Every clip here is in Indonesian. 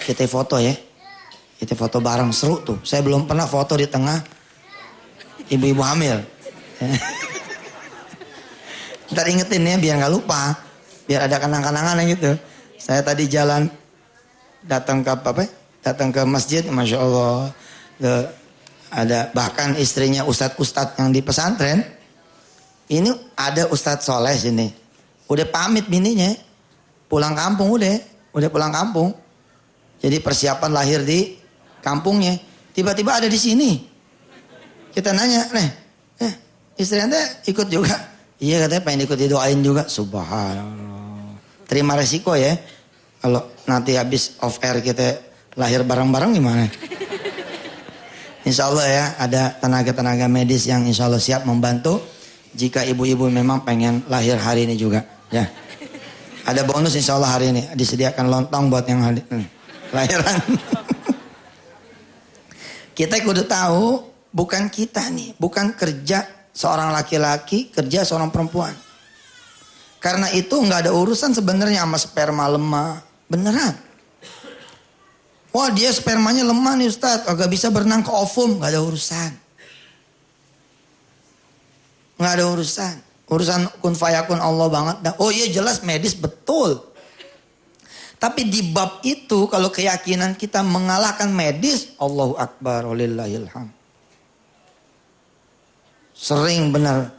Kita foto ya. Kita foto bareng, seru tuh. Saya belum pernah foto di tengah ibu-ibu hamil. Ntar ingetin ya biar nggak lupa. Biar ada kenang-kenangan gitu. Saya tadi jalan datang ke datang ke masjid, Masya Allah. Ada bahkan istrinya ustadz-ustadz yang di pesantren. Ini ada Ustadz Soleh sini. Udah pamit bininya. Pulang kampung udah pulang kampung. Jadi persiapan lahir di kampungnya. Tiba-tiba ada di sini. Kita nanya, istri anda ikut juga? Iya katanya pengen ikut didoain juga. Subhanallah. Terima resiko ya. Kalau nanti habis off air kita lahir bareng-bareng gimana? Insya Allah ya ada tenaga-tenaga medis yang insya Allah siap membantu. Jika ibu-ibu memang pengen lahir hari ini juga. Ya. Ada bonus insya Allah hari ini. Disediakan lontong buat yang lahiran. Kita kudu tahu bukan kita nih. Bukan kerja seorang laki-laki, kerja seorang perempuan. Karena itu nggak ada urusan sebenarnya sama sperma lemah. Beneran. Wah dia spermanya lemah nih Ustadz. Agak bisa berenang ke ovum. Nggak ada urusan. Nggak ada urusan. Urusan kun fayakun Allah banget. Oh iya jelas medis betul. Tapi di bab itu kalau keyakinan kita mengalahkan medis. Allahu Akbar walillahilham. Sering benar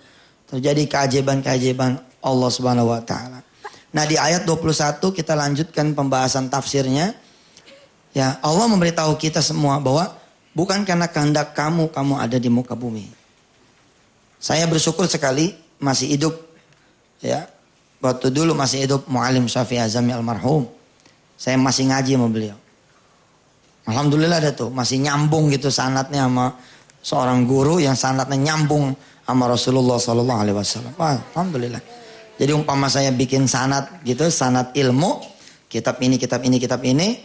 terjadi keajaiban-keajaiban Allah Subhanahu wa taala. Nah, di ayat 21 kita lanjutkan pembahasan tafsirnya. Ya, Allah memberitahu kita semua bahwa bukan karena kehendak kamu ada di muka bumi. Saya bersyukur sekali masih hidup ya. Waktu dulu masih hidup Muallim Syafi'i Azami almarhum. Saya masih ngaji sama beliau. Alhamdulillah ada tuh masih nyambung gitu sanadnya sama seorang guru yang sanadnya nyambung sama Rasulullah sallallahu alaihi wasallam. Alhamdulillah. Jadi umpama saya bikin sanad gitu, sanad ilmu, kitab ini,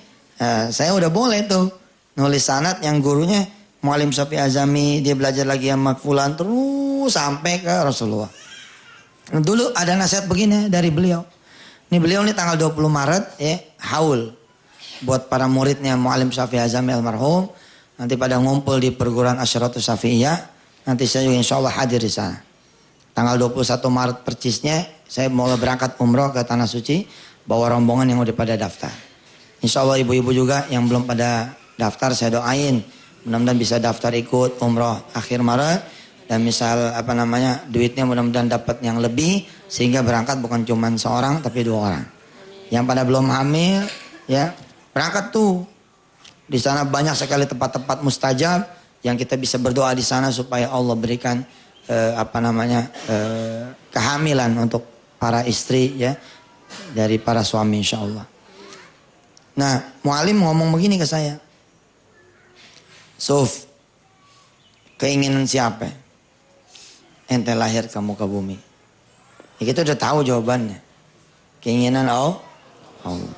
saya udah boleh tuh nulis sanad yang gurunya Muallim Syafi'i Azami, dia belajar lagi sama fulan terus sampai ke Rasulullah. Dulu ada nasihat begini dari beliau. Ini beliau nih tanggal 20 Maret ya, haul buat para muridnya Muallim Syafi'i Azami almarhum. Nanti pada ngumpul di perguruan Asyratus Syafi'iyah. Nanti saya juga insya Allah hadir di sana. Tanggal 21 Maret percisnya saya mau berangkat umroh ke Tanah Suci. Bawa rombongan yang udah pada daftar. Insya Allah ibu-ibu juga yang belum pada daftar saya doain. Mudah-mudahan bisa daftar ikut umroh akhir Maret. Dan misal duitnya mudah-mudahan dapat yang lebih. Sehingga berangkat bukan cuma seorang tapi 2 orang. Yang pada belum hamil ya berangkat tuh. Di sana banyak sekali tempat-tempat mustajab. Yang kita bisa berdoa di sana supaya Allah berikan kehamilan untuk para istri ya dari para suami insya Allah. Nah Muallim ngomong begini ke saya, Suf, keinginan siapa? Ente lahir ke muka bumi. Ya, kita udah tahu jawabannya. Keinginan Allah.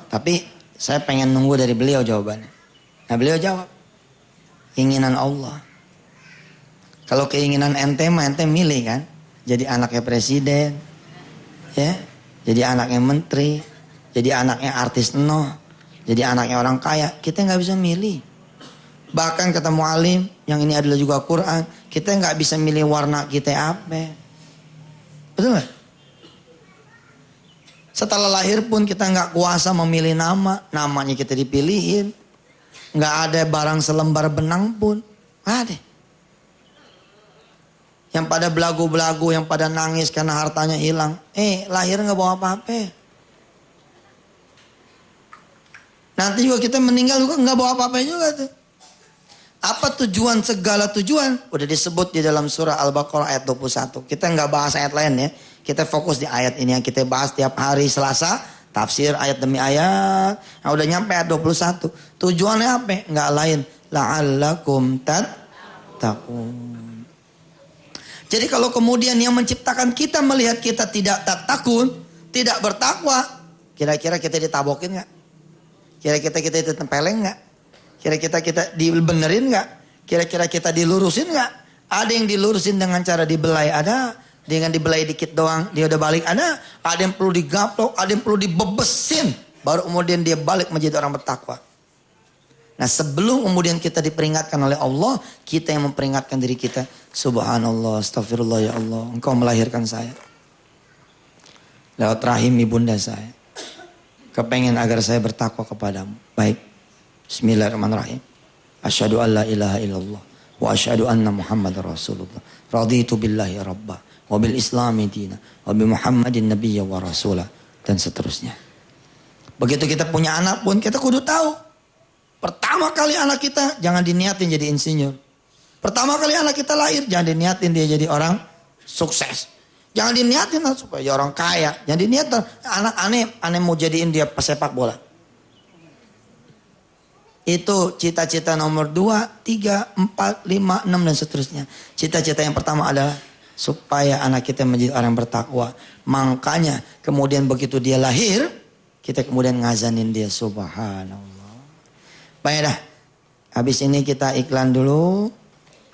Tapi saya pengen nunggu dari beliau jawabannya. Nah beliau jawab, keinginan Allah. Kalau keinginan ente mah ente milih kan. Jadi anaknya presiden. Ya. Jadi anaknya menteri. Jadi anaknya artis jadi anaknya orang kaya. Kita gak bisa milih. Bahkan kata Muallim. Yang ini adalah juga Quran. Kita gak bisa milih warna kita apa. Betul gak? Setelah lahir pun kita gak kuasa memilih nama. Namanya kita dipilihin. Gak ada barang selembar benang pun. Gak ada. Yang pada belagu-belagu, yang pada nangis karena hartanya hilang. Lahir gak bawa apa-apa. Nanti juga kita meninggal juga gak bawa apa-apa juga tuh. Apa tujuan segala tujuan? Udah disebut di dalam surah Al-Baqarah ayat 21. Kita gak bahas ayat lain ya. Kita fokus di ayat ini yang kita bahas tiap hari Selasa. Tafsir ayat demi ayat. Nah udah nyampe ayat 21. Tujuannya apa? Gak lain. La'allakum tattaqun. Jadi kalau kemudian yang menciptakan kita melihat kita tidak takut, tidak bertakwa, kira-kira kita ditabokin nggak? Kira-kira kita ditempelin nggak? Kira-kira kita dibenerin nggak? Kira-kira kita dilurusin nggak? Ada yang dilurusin dengan cara dibelai, ada dengan dibelai dikit doang dia udah balik, ada yang perlu digaplok, ada yang perlu dibebesin, baru kemudian dia balik menjadi orang bertakwa. Nah sebelum kemudian kita diperingatkan oleh Allah, kita yang memperingatkan diri kita. Subhanallah, astagfirullah ya Allah, engkau melahirkan saya. Lewat rahim ibunda saya. Kepengen agar saya bertakwa kepadamu. Baik, bismillahirrahmanirrahim. Asyhadu an la ilaha illallah. Wa asyhadu anna Muhammad Rasulullah. Raditu billahi rabba. Wa bil islami dina. Wa bi Muhammadin nabiyya wa rasulah. Dan seterusnya. Begitu kita punya anak pun kita kudu tahu. Pertama kali anak kita jangan diniatin jadi insinyur. Pertama kali anak kita lahir jangan diniatin dia jadi orang sukses. Jangan diniatin supaya jadi orang kaya. Jangan diniatin anak aneh mau jadiin dia pesepak bola. Itu cita-cita nomor 2, 3, 4, 5, 6 dan seterusnya. Cita-cita yang pertama adalah supaya anak kita menjadi orang bertakwa. Makanya kemudian begitu dia lahir, kita kemudian ngazanin dia, subhanallah. Baik dah, habis ini kita iklan dulu.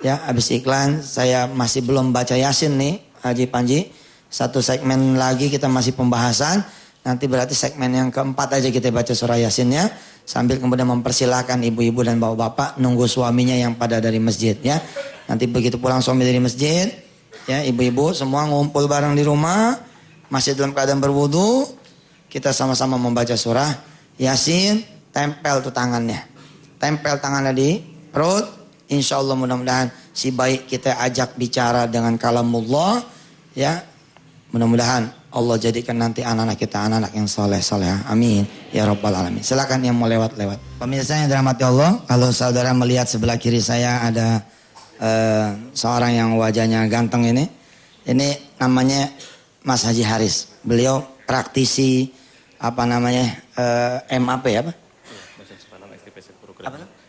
Ya, habis iklan saya masih belum baca Yasin nih, Haji Panji. Satu segmen lagi kita masih pembahasan. Nanti berarti segmen yang keempat aja kita baca surah Yasinnya. Sambil kemudian mempersilahkan ibu-ibu dan bapak-bapak nunggu suaminya yang pada dari masjid ya. Nanti begitu pulang suami dari masjid, ya ibu-ibu semua ngumpul bareng di rumah. Masih dalam keadaan berwudu. Kita sama-sama membaca surah Yasin. Tempel tuh tangannya. Tempel tangannya di perut. Insya Allah mudah-mudahan si baik kita ajak bicara dengan kalamullah. Ya, mudah-mudahan Allah jadikan nanti anak-anak kita anak-anak yang soleh-soleh. Amin. Ya Rabbal Alamin. Silakan yang mau lewat-lewat. Pemirsa yang dirahmati Allah. Kalau saudara melihat sebelah kiri saya ada seorang yang wajahnya ganteng ini. Ini namanya Mas Haji Haris. Beliau praktisi MAP apa?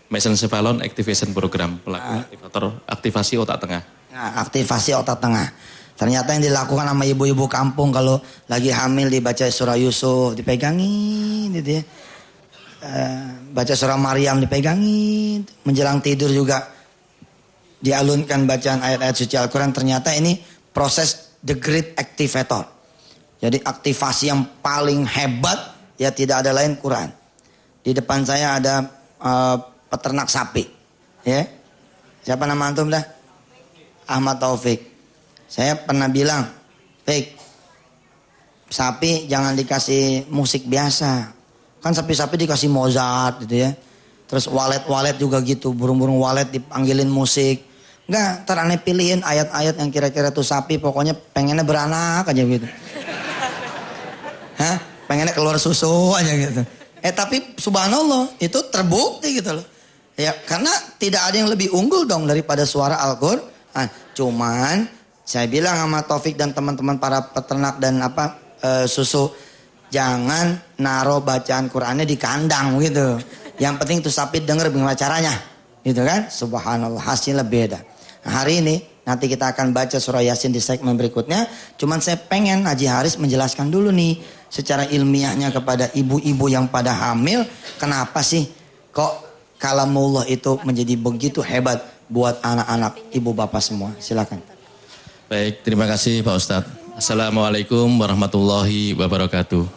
Mesencephalon Activation Program, pelaku aktivator aktivasi otak tengah. Nah, aktivasi otak tengah. Ternyata yang dilakukan sama ibu-ibu kampung kalau lagi hamil dibaca surah Yusuf, dipegangin gitu ya. Baca surah Maryam dipegangin. Menjelang tidur juga dialunkan bacaan ayat-ayat suci Al-Quran. Ternyata ini proses the great activator. Jadi aktivasi yang paling hebat ya tidak ada lain Quran. Di depan saya ada peternak sapi, ya. Siapa nama antum dah? Ahmad Taufik. Saya pernah bilang, Fik, sapi jangan dikasih musik biasa. Kan sapi-sapi dikasih Mozart gitu ya. Terus walet-walet juga gitu, burung-burung walet dipanggilin musik. Enggak, ntar aneh pilihin ayat-ayat yang kira-kira tuh sapi pokoknya pengennya beranak aja gitu. Hah? Pengennya keluar susu aja gitu. Tapi subhanallah itu terbukti gitu loh. Ya karena tidak ada yang lebih unggul dong daripada suara Al-Quran. Cuman saya bilang sama Taufik dan teman-teman para peternak dan susu. Jangan naruh bacaan Qurannya di kandang gitu. Yang penting tuh sapi denger bagaimana caranya. Gitu kan. Subhanallah hasilnya beda. Nah, hari ini nanti kita akan baca surah Yasin di segmen berikutnya. Cuman saya pengen Haji Haris menjelaskan dulu nih. Secara ilmiahnya kepada ibu-ibu yang pada hamil. Kenapa sih kok kalamullah itu menjadi begitu hebat buat anak-anak ibu bapak semua. Silakan. Baik, terima kasih Pak Ustadz. Assalamualaikum warahmatullahi wabarakatuh.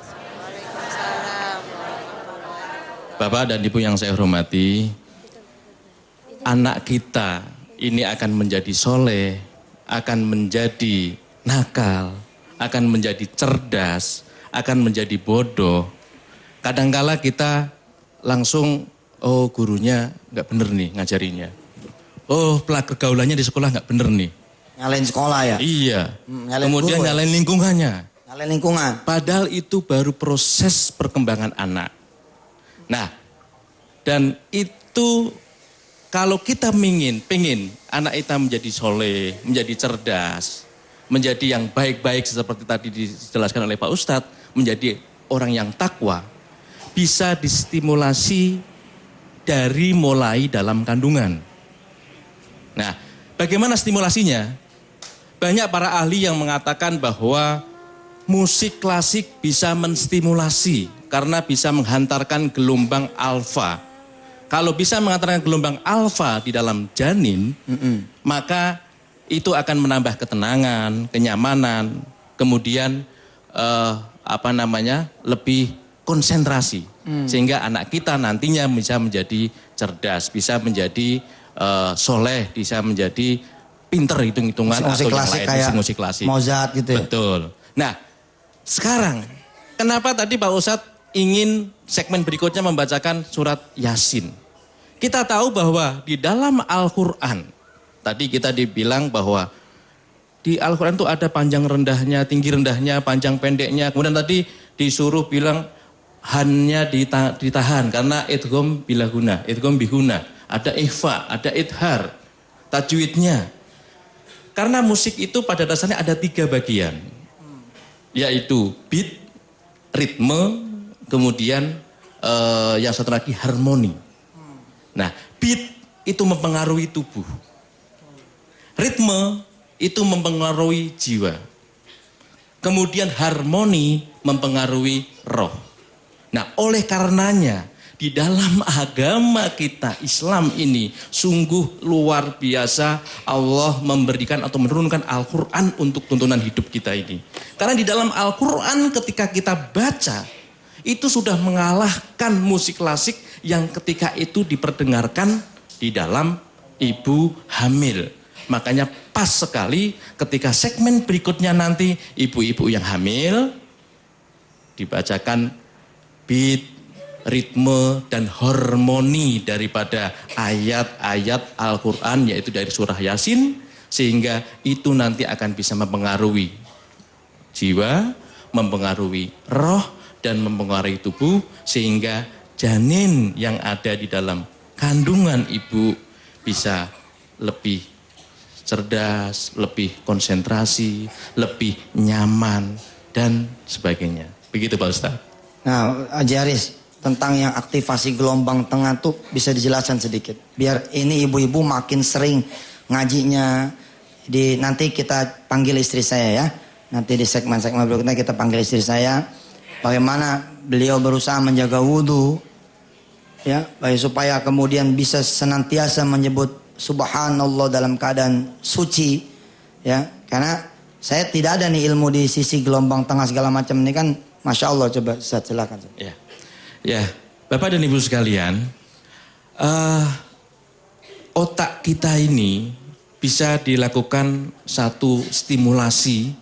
Bapak dan Ibu yang saya hormati, anak kita ini akan menjadi soleh, akan menjadi nakal, akan menjadi cerdas, akan menjadi bodoh. Kadangkala kita langsung, oh gurunya nggak bener nih ngajarinya. Oh pergaulannya di sekolah nggak bener nih. Nyalain sekolah ya? Iya. guru, Kemudian nyalain lingkungannya. Nyalain lingkungan. Padahal itu baru proses perkembangan anak. Nah, dan itu kalau kita pengen anak kita menjadi soleh, menjadi cerdas, menjadi yang baik-baik seperti tadi dijelaskan oleh Pak Ustadz, menjadi orang yang takwa, bisa distimulasi dari mulai dalam kandungan. Nah, bagaimana stimulasinya? Banyak para ahli yang mengatakan bahwa musik klasik bisa menstimulasi karena bisa menghantarkan gelombang alfa. Kalau bisa menghantarkan gelombang alfa di dalam janin, maka itu akan menambah ketenangan, kenyamanan, kemudian lebih konsentrasi. Sehingga anak kita nantinya bisa menjadi cerdas, bisa menjadi soleh, bisa menjadi pinter hitung-hitungan atau yang lain, musik klasik. Mozart gitu ya. Betul. Nah, sekarang kenapa tadi Pak Ustadz ingin segmen berikutnya membacakan surat Yasin? Kita tahu bahwa di dalam Al-Quran, tadi kita dibilang bahwa di Al-Quran itu ada panjang rendahnya, tinggi rendahnya, panjang pendeknya. Kemudian tadi disuruh bilang hannya ditahan karena idgham bilaguna, idgham bihuna. Ada ikhfa, ada idhar, tajwidnya. Karena musik itu pada dasarnya ada 3 bagian. Yaitu beat, ritme, kemudian yang satu lagi harmoni. Nah, beat itu mempengaruhi tubuh. Ritme itu mempengaruhi jiwa. Kemudian harmoni mempengaruhi roh. Nah, oleh karenanya di dalam agama kita Islam ini sungguh luar biasa Allah memberikan atau menurunkan Al-Quran untuk tuntunan hidup kita ini. Karena di dalam Al-Quran ketika kita baca itu sudah mengalahkan musik klasik yang ketika itu diperdengarkan di dalam ibu hamil. Makanya pas sekali ketika segmen berikutnya nanti ibu-ibu yang hamil dibacakan beat, ritme dan harmoni daripada ayat-ayat Al-Quran yaitu dari surah Yasin. Sehingga itu nanti akan bisa mempengaruhi jiwa, mempengaruhi roh dan mempengaruhi tubuh. Sehingga janin yang ada di dalam kandungan ibu bisa lebih cerdas, lebih konsentrasi, lebih nyaman dan sebagainya. Begitu Pak Ustadz. Nah, Haji Haris, tentang yang aktivasi gelombang tengah tuh bisa dijelaskan sedikit. Biar ini ibu-ibu makin sering ngajinya. Nanti kita panggil istri saya ya. Nanti di segmen-segmen berikutnya kita panggil istri saya. Bagaimana beliau berusaha menjaga wudhu. Ya, supaya kemudian bisa senantiasa menyebut subhanallah dalam keadaan suci. Ya, karena saya tidak ada nih ilmu di sisi gelombang tengah segala macam ini kan. Masya Allah, coba Ustaz silakan. Ya, Bapak dan Ibu sekalian, otak kita ini bisa dilakukan satu stimulasi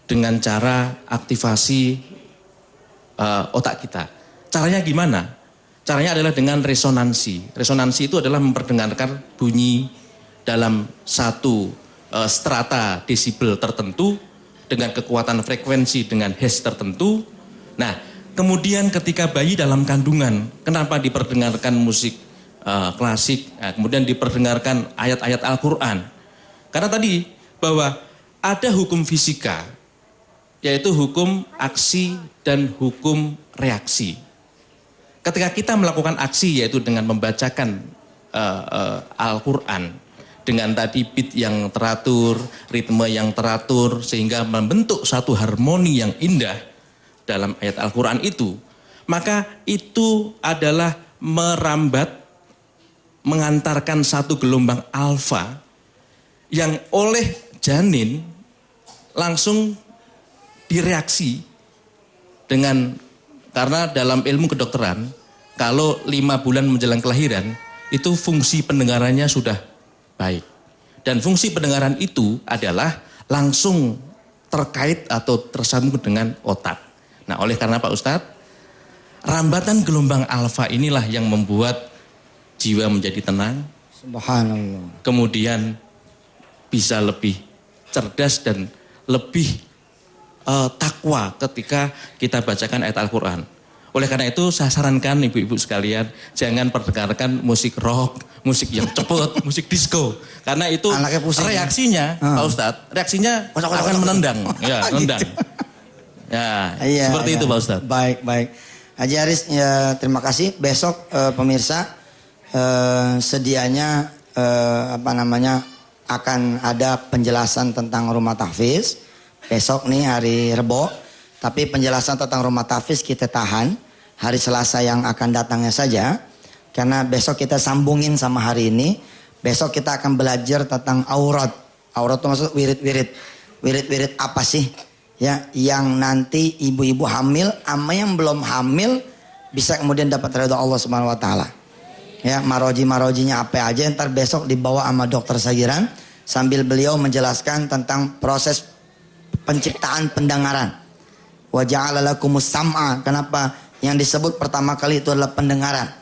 dengan cara aktivasi otak kita. Caranya gimana? Caranya adalah dengan resonansi. Resonansi itu adalah memperdengarkan bunyi dalam satu strata desibel tertentu dengan kekuatan frekuensi dengan hertz tertentu. Nah, kemudian ketika bayi dalam kandungan, kenapa diperdengarkan musik klasik, kemudian diperdengarkan ayat-ayat Al-Quran? Karena tadi bahwa ada hukum fisika, yaitu hukum aksi dan hukum reaksi. Ketika kita melakukan aksi, yaitu dengan membacakan Al-Quran, dengan tadi beat yang teratur, ritme yang teratur, sehingga membentuk satu harmoni yang indah dalam ayat Al-Quran itu, maka itu adalah merambat, mengantarkan satu gelombang alfa yang oleh janin langsung direaksi dengan, karena dalam ilmu kedokteran, kalau 5 bulan menjelang kelahiran, itu fungsi pendengarannya sudah baik. Dan fungsi pendengaran itu adalah langsung terkait atau tersambung dengan otak. Nah, oleh karena Pak Ustadz, rambatan gelombang alfa inilah yang membuat jiwa menjadi tenang. Subhanallah. Kemudian bisa lebih cerdas dan lebih takwa ketika kita bacakan ayat Al-Quran. Oleh karena itu saya sarankan ibu-ibu sekalian, jangan perdengarkan musik rock, musik yang cepet, musik disco. Karena itu reaksinya, Pak Ustadz, reaksinya akan menendang. Ya, menendang. Ya, iya, seperti itu Pak Ustadz. Baik, baik. Haji Haris, ya, terima kasih. Besok pemirsa sedianya akan ada penjelasan tentang rumah tahfiz. Besok nih hari Rebo. Tapi penjelasan tentang rumah tahfiz kita tahan hari Selasa yang akan datangnya saja. Karena besok kita sambungin sama hari ini. Besok kita akan belajar tentang aurat. Aurat itu maksud wirid-wirid. Wirid-wirid apa sih Ya, yang nanti ibu-ibu hamil sama yang belum hamil bisa kemudian dapat ridha Allah Subhanahu wa taala. Ya, marojinya apa aja ntar besok dibawa sama dokter Sagiran sambil beliau menjelaskan tentang proses penciptaan pendengaran. Wa ja'ala lakumus sam'a. Kenapa? Yang disebut pertama kali itu adalah pendengaran.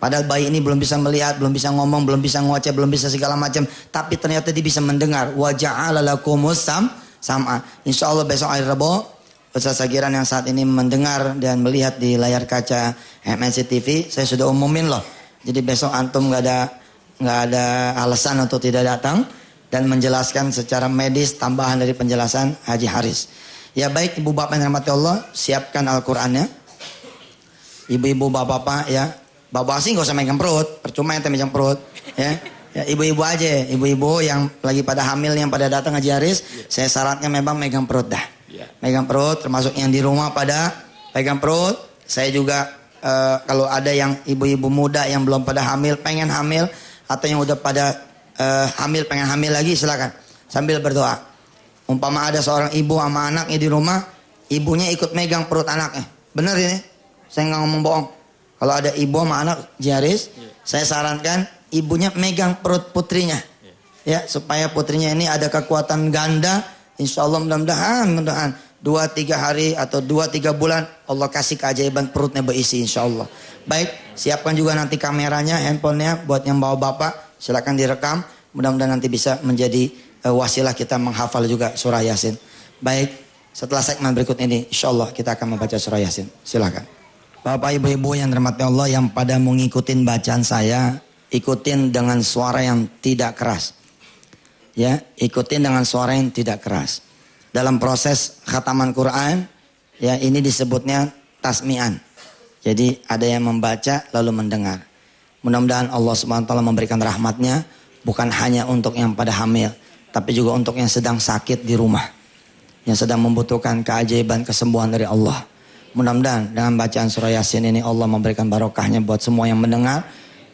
Padahal bayi ini belum bisa melihat, belum bisa ngomong, belum bisa ngoceh, belum bisa segala macam, tapi ternyata dia bisa mendengar. Wa ja'ala lakumus sam'a. Insyaallah besok hari Rabu Ustaz Sagiran yang saat ini mendengar dan melihat di layar kaca MNC TV, saya sudah umumin loh. Jadi besok antum nggak ada alasan untuk tidak datang dan menjelaskan secara medis tambahan dari penjelasan Haji Haris. Ya baik ibu bapak yang dirahmati Allah, siapkan Al-Qur'annya. Ibu-ibu bapak-bapak ya, bapak sih nggak usah megang perut, percuma ente megang perut ya. Ya, ibu-ibu aja, ibu-ibu yang lagi pada hamil yang pada datang Haji Haris, saya syaratnya memang megang perut dah. Megang perut, termasuk yang di rumah pada pegang perut. Saya juga kalau ada yang ibu-ibu muda yang belum pada hamil, pengen hamil, atau yang udah pada hamil, pengen hamil lagi, silakan sambil berdoa. Umpama ada seorang ibu sama anaknya di rumah, ibunya ikut megang perut anaknya. Bener ini, saya nggak ngomong bohong. Kalau ada ibu sama anak Jaris, saya sarankan ibunya megang perut putrinya, ya supaya putrinya ini ada kekuatan ganda. Insya Allah mudah-mudahan 2-3 hari atau 2-3 bulan Allah kasih keajaiban perutnya berisi insya Allah. Baik, siapkan juga nanti kameranya, handphonenya buat yang bawa bapak, silakan direkam. Mudah-mudahan nanti bisa menjadi wasilah kita menghafal juga surah Yasin. Baik, setelah segmen berikut ini insya Allah kita akan membaca surah Yasin. Silakan. Bapak ibu-ibu yang dirahmati Allah yang pada mau ngikutin bacaan saya, ikutin dengan suara yang tidak keras. Ya, ikutin dengan suara yang tidak keras. Dalam proses khataman Quran, ya ini disebutnya tasmi'an. Jadi ada yang membaca lalu mendengar. Mudah-mudahan Allah Subhanahu wa taala memberikan rahmatnya bukan hanya untuk yang pada hamil, tapi juga untuk yang sedang sakit di rumah, yang sedang membutuhkan keajaiban kesembuhan dari Allah. Mudah-mudahan dengan bacaan surah Yasin ini Allah memberikan barokahnya buat semua yang mendengar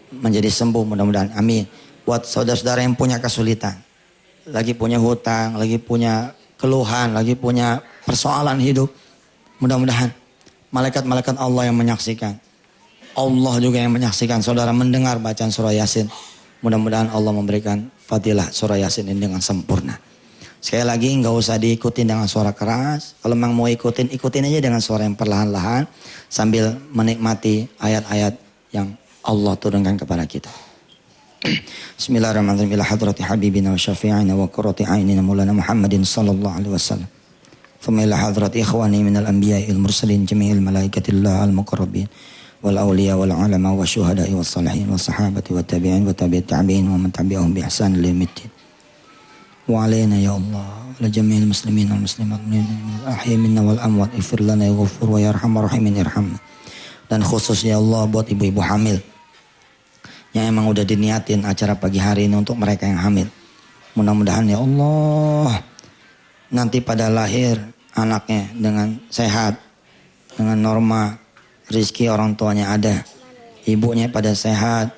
menjadi sembuh, mudah-mudahan. Amin. Buat saudara-saudara yang punya kesulitan, lagi punya hutang, lagi punya keluhan, lagi punya persoalan hidup, mudah-mudahan malaikat-malaikat Allah yang menyaksikan, Allah juga yang menyaksikan saudara mendengar bacaan surah Yasin. Mudah-mudahan Allah memberikan fadilah surah Yasin ini dengan sempurna. Sekali lagi nggak usah diikutin dengan suara keras. Kalau memang mau ikutin aja dengan suara yang perlahan-lahan sambil menikmati ayat-ayat yang Allah turunkan kepada kita. Bismillahirrahmanirrahim. Ila hadrati habibina wa syafi'ina wa qurrati a'yunina maulana Muhammadin sallallahu alaihi wasallam. Thumma ila hadrati ikhwani minal anbiya'il mursalin jami'il malaikatillah al-muqarrabin wal awliya wal ulama wa syuhada'i was salihin was sahabati wat tabi'in wa tabi'it tabi'in wa man tabi'ahum bi ihsan ila yaumiddin. Wa alaina ya Allah la jami'il muslimin wal muslimat min ahya minna wal amwat ighfir lana ya ghafur wa ya arhamar rahimin irhamna. Dan khusus ya Allah buat ibu-ibu hamil yang emang udah diniatin acara pagi hari ini untuk mereka yang hamil. Mudah-mudahan ya Allah nanti pada lahir anaknya dengan sehat, dengan normal, rezeki orang tuanya ada, ibunya pada sehat,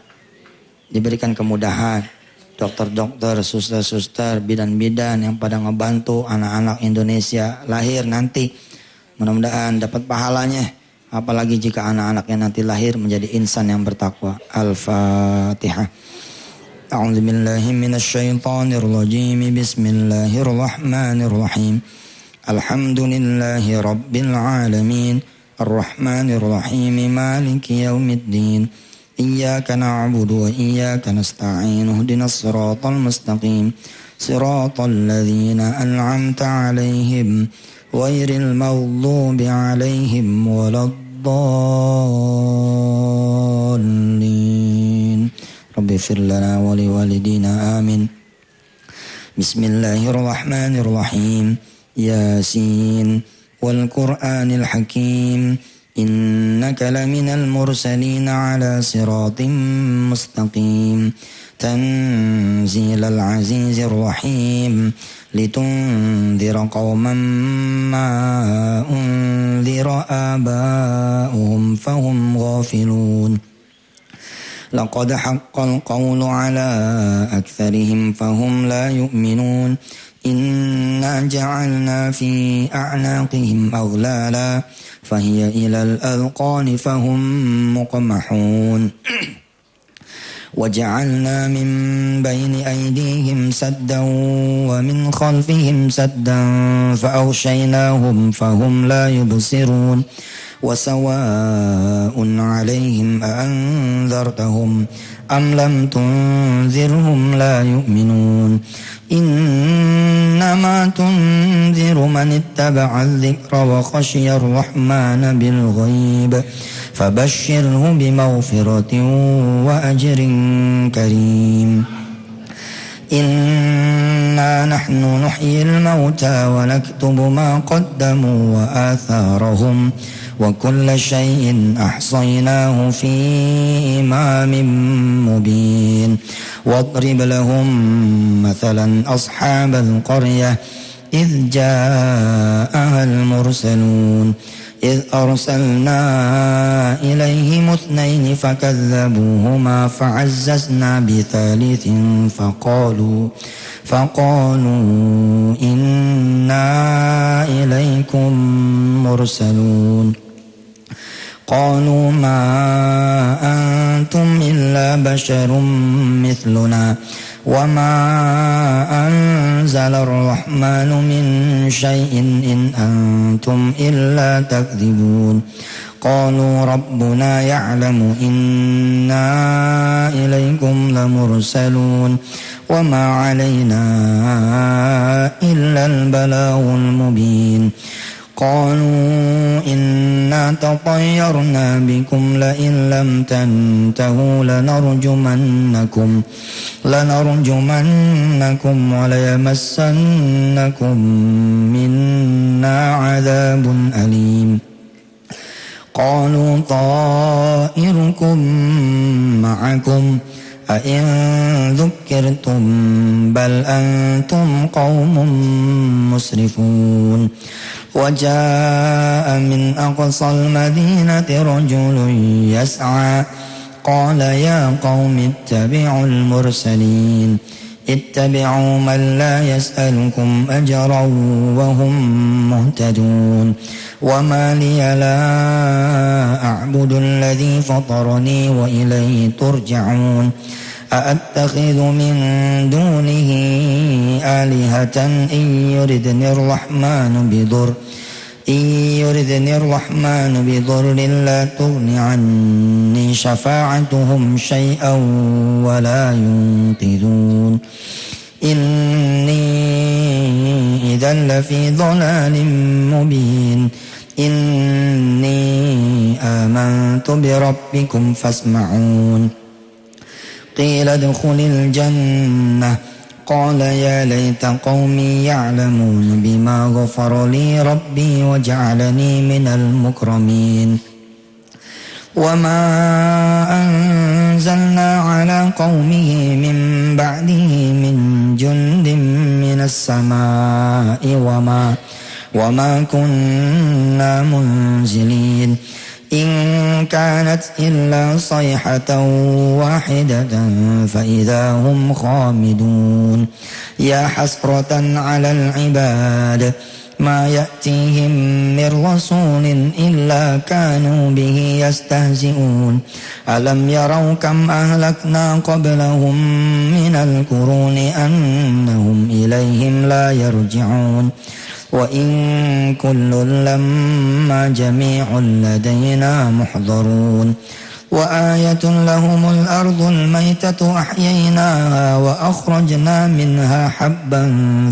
diberikan kemudahan, dokter-dokter, suster-suster, bidan-bidan yang pada ngebantu anak-anak Indonesia lahir nanti. Mudah-mudahan dapat pahalanya. Apalagi jika anak-anaknya nanti lahir menjadi insan yang bertakwa. Al-Fatihah. A'udzu billahi minasyaitonir rajim. Bismillahirrahmanirrahim. Alhamdulillahi rabbil alamin. Arrahmanir rahim. Maliki yaumiddin. Iyyaka na'budu wa iyyaka nasta'in. Ihdinas siratal mustaqim. Siratal ladzina an'amta 'alaihim ghairil maghdubi 'alaihim waladdallin. Rabbi ighfir lana wa liwalidina amin. Bismillahirrahmanirrahim. Yasin wal Qur'anil hakim. Innaka laminal mursalin ala siratim mustaqim. Tanzilal azizir rahim. Litundhira qauman ma unzira aba'uhum fahum ghafilun. لقد حق القول على أكثرهم فهم لا يؤمنون إنا جعلنا في أعناقهم أغلالا فهي إلى الأذقان فهم مقمحون وجعلنا من بين أيديهم سدا ومن خلفهم سدا فأغشيناهم فهم لا يبصرون وسواء عليهم أأنذرتهم أم لم تنذرهم لا يؤمنون إنما تنذر من اتبع الذكر وخشي الرحمن بالغيب فبشره بمغفرة وأجر كريم إنا نحن نحيي الموتى ونكتب ما قدموا وآثارهم وكل شيء أحصيناه في إمام مبين واضرب لهم مثلا أصحاب القرية إذ جاءها المرسلون إذ أرسلنا إليهم اثنين فكذبوهما فعززنا بثالث فقالوا إنا إليكم مرسلون قالوا ما أنتم إلا بشر مثلنا وما أنزل الرحمن من شيء إن أنتم إلا تكذبون قالوا ربنا يعلم إنا إليكم لمرسلون وما علينا إلا البلاغ المبين قالوا إنا تطيرنا بكم لئن لم تنتهوا لنرجمنكم وليمسنكم منا عذاب أليم قالوا طائركم معكم أئن ذكرتم بل أنتم قوم مسرفون وجاء من أقصى المدينة رجل يسعى قال يا قوم اتبعوا المرسلين اتبعوا من لا يسألكم أجرا وهم مهتدون وما لي لا أعبد الذي فطرني وإليه ترجعون أأتخذ من دونه آلهة إن يردني الرحمن بضر لا تغن عني شفاعتهم شيئا ولا ينقذون إني إذا لفي ضلال مبين إني آمنت بربكم فاسمعون قيل ادخل الجنة قال يا ليت قومي يعلمون بما غفر لي ربي وجعلني من المكرمين وما أنزلنا على قومه من بعده من جند من السماء وما كنا منزلين إن كانت إلا صيحة واحدة فإذا هم خامدون يا حسرة على العباد ما يأتيهم من رسول إلا كانوا به يستهزئون ألم يروا كم أهلكنا قبلهم من القرون أنهم إليهم لا يرجعون وإن كل لما جميع لدينا محضرون وآية لهم الأرض الميتة أحييناها وأخرجنا منها حبا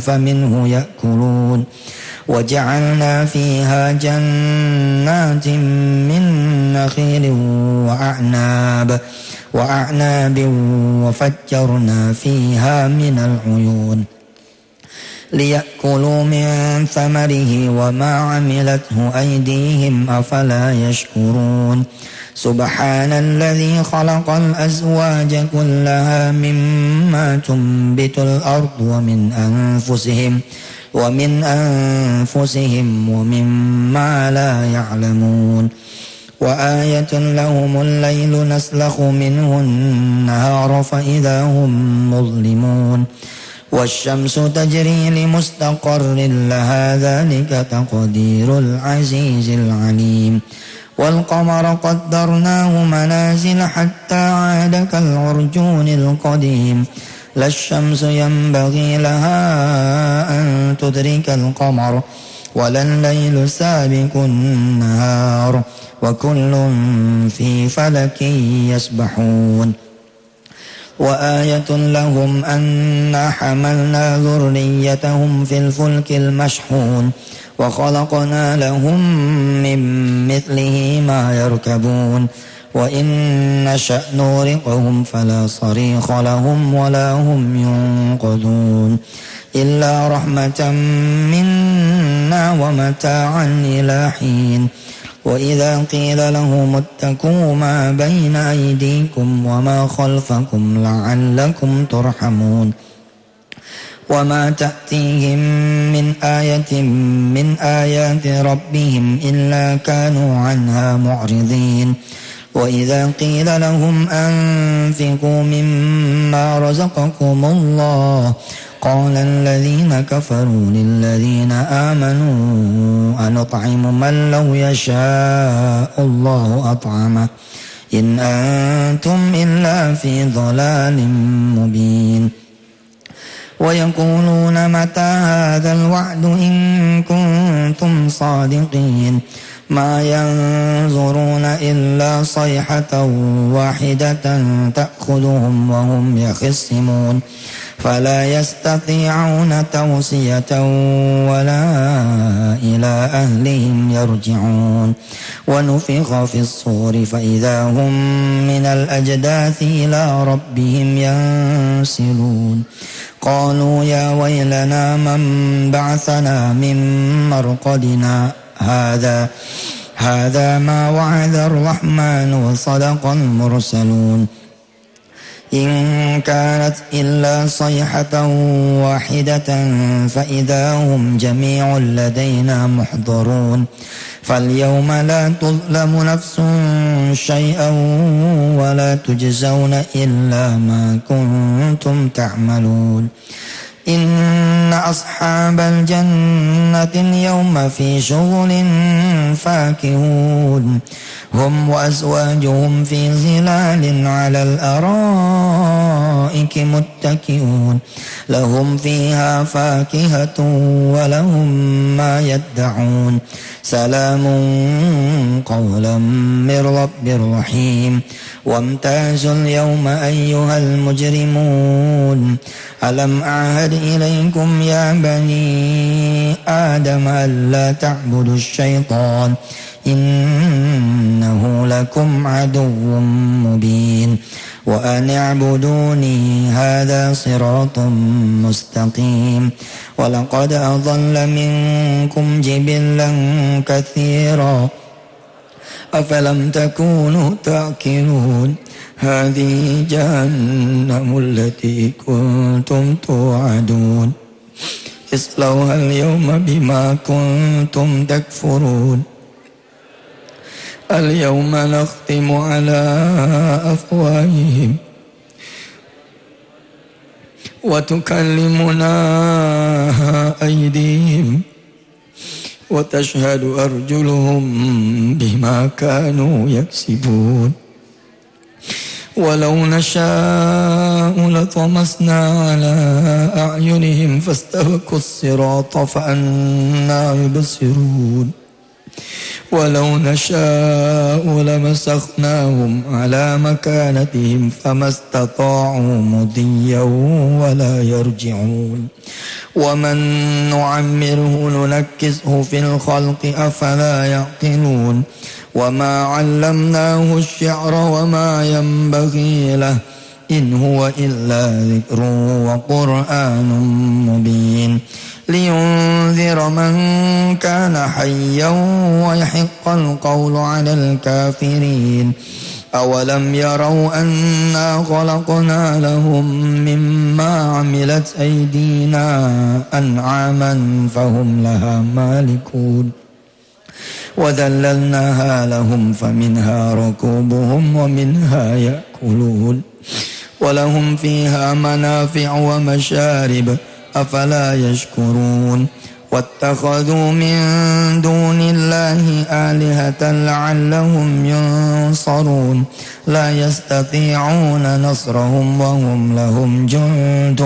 فمنه يأكلون وجعلنا فيها جنات من نخيل وأعناب وفجرنا فيها من العيون ليأكلوا من ثمره وما عملته أيديهم أفلا يشكرون سبحان الذي خلق الأزواج كلها مما تنبت الأرض ومن أنفسهم ومما لا يعلمون وآية لهم الليل نسلخ منه النهار فإذا هم مظلمون والشمس تجري لمستقر لها ذلك تقدير العزيز العليم والقمر قدرناه منازل حتى عاد كالعرجون القديم لا الشمس ينبغي لها أن تدرك القمر ولا الليل سابق النهار وكل في فلك يسبحون وآية لهم أنا حملنا ذريتهم في الفلك المشحون وخلقنا لهم من مثله ما يركبون وإن نشأ نغرقهم فلا صريخ لهم ولا هم ينقذون إلا رحمة منا ومتاعا إلى حين وإذا قيل لهم اتقوا ما بين أيديكم وما خلفكم لعلكم ترحمون وما تأتيهم من آية من آيات ربهم إلا كانوا عنها معرضين وإذا قيل لهم أنفقوا مما رزقكم الله قال الذين كفروا للذين آمنوا أنطعم من لو يشاء الله أطعمه إن أنتم إلا في ضلال مبين ويقولون متى هذا الوعد إن كنتم صادقين ما ينظرون إلا صيحة واحدة تأخذهم وهم يخصمون فلا يستطيعون توصية ولا إلى أهلهم يرجعون ونفخ في الصور فإذا هم من الأجداث إلى ربهم ينسلون قالوا يا ويلنا من بعثنا من مرقدنا هذا ما وعد الرحمن وصدق المرسلون إن كانت إلا صيحة واحدة فإذا هم جميع لدينا محضرون فاليوم لا تظلم نفس شيئا ولا تجزون إلا ما كنتم تعملون إن أصحاب الجنة اليوم في شغل فاكهون هم وأزواجهم في ظلال على الأرائك متكئون لهم فيها فاكهة ولهم ما يدعون سلام قولا من رب رحيم وامتازوا اليوم أيها المجرمون ألم أعهد إليكم يا بني آدم ألا تعبدوا الشيطان إنه لكم عدو مبين وأن اعبدوني هذا صراط مستقيم ولقد أضل منكم جبلا كثيرا أفلم تكونوا تعقلون هذه جهنم التي كنتم توعدون اصلوها اليوم بما كنتم تكفرون اليوم نختم على أفواههم وتكلمنا أيديهم وتشهد أرجلهم بما كانوا يكسبون ولو نشاء لطمسنا على أعينهم فاستبقوا الصراط فأنى يبصرون ولو نشاء لمسخناهم على مكانتهم فما استطاعوا مضيا ولا يرجعون ومن نعمره ننكسه في الخلق أفلا يعقلون وما علمناه الشعر وما ينبغي له إن هو إلا ذكر وقرآن مبين لينذر من كان حيا ويحق القول على الكافرين أولم يروا أنا خلقنا لهم مما عملت أيدينا أنعاما فهم لها مالكون وذللناها لهم فمنها ركوبهم ومنها يأكلون ولهم فيها منافع ومشارب أفلا يشكرون واتخذوا من دون الله آلهة لعلهم ينصرون لا يستطيعون نصرهم وهم لهم جند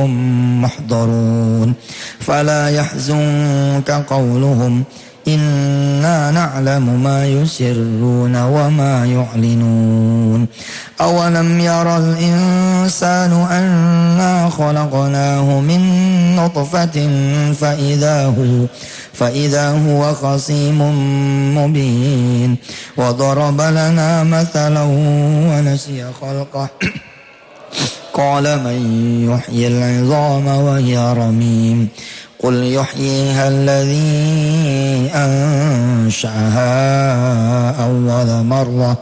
محضرون فلا يحزنك قولهم إنا نعلم ما يسرون وما يعلنون أولم يرى الإنسان أنا خلقناه من نطفة فإذا هو خصيم مبين وضرب لنا مثلا ونسي خلقه قال من يحيي العظام وهي رميم قل يحييها الذي أنشأها أول مرة